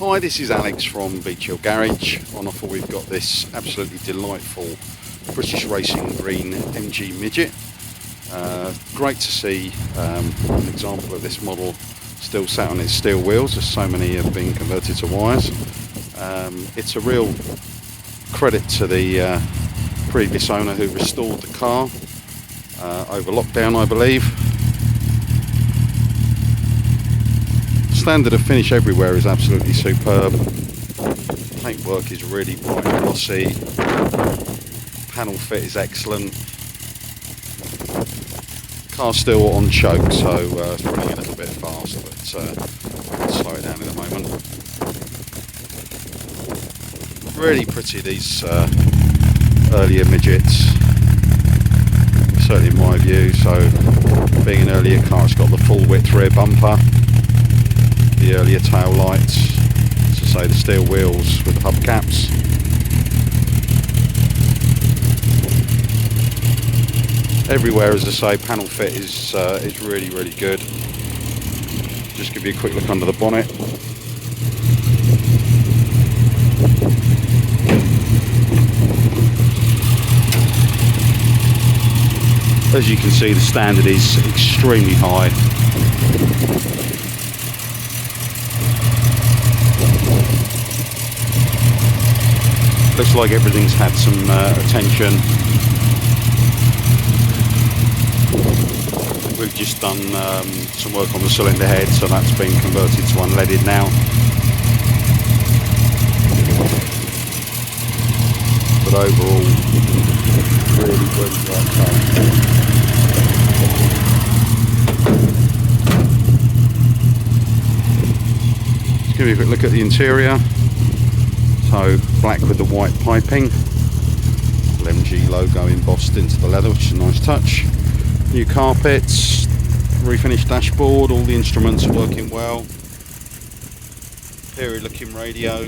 Hi, this is Alex from Beach Hill Garage. On offer we've got this absolutely delightful British Racing Green MG Midget. Great to see an example of this model still sat on its steel wheels, as so many have been converted to wires. It's a real credit to the previous owner who restored the car over lockdown, I believe. Standard of finish everywhere is absolutely superb. Paintwork is really bright and glossy. Panel fit is excellent. Car's still on choke, so it's running a little bit fast, but I'll slow it down in a moment. Really pretty, these earlier midgets, certainly in my view. So being an earlier car, it's got the full width rear bumper, the earlier tail lights, as I say, the steel wheels with the hubcaps. Everywhere, as I say, panel fit is really good. Just give you a quick look under the bonnet. As you can see, the standard is extremely high. Looks like everything's had some attention. We've just done some work on the cylinder head, so that's been converted to unleaded now. But overall, really great car. Let's give you a quick look at the interior. So black with the white piping, MG logo embossed into the leather, which is a nice touch. New carpets, refinished dashboard, all the instruments are working well. Period looking radio.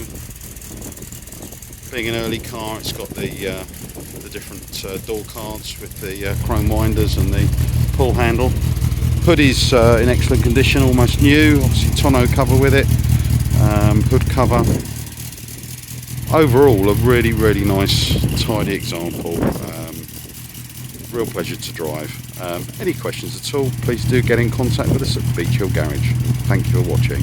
Being an early car, it's got the different door cards with the chrome winders and the pull handle. Hood is in excellent condition, almost new. Obviously tonneau cover with it, hood cover. Overall, a really nice, tidy example. Real pleasure to drive. Any questions at all, please do get in contact with us at Beach Hill Garage. Thank you for watching.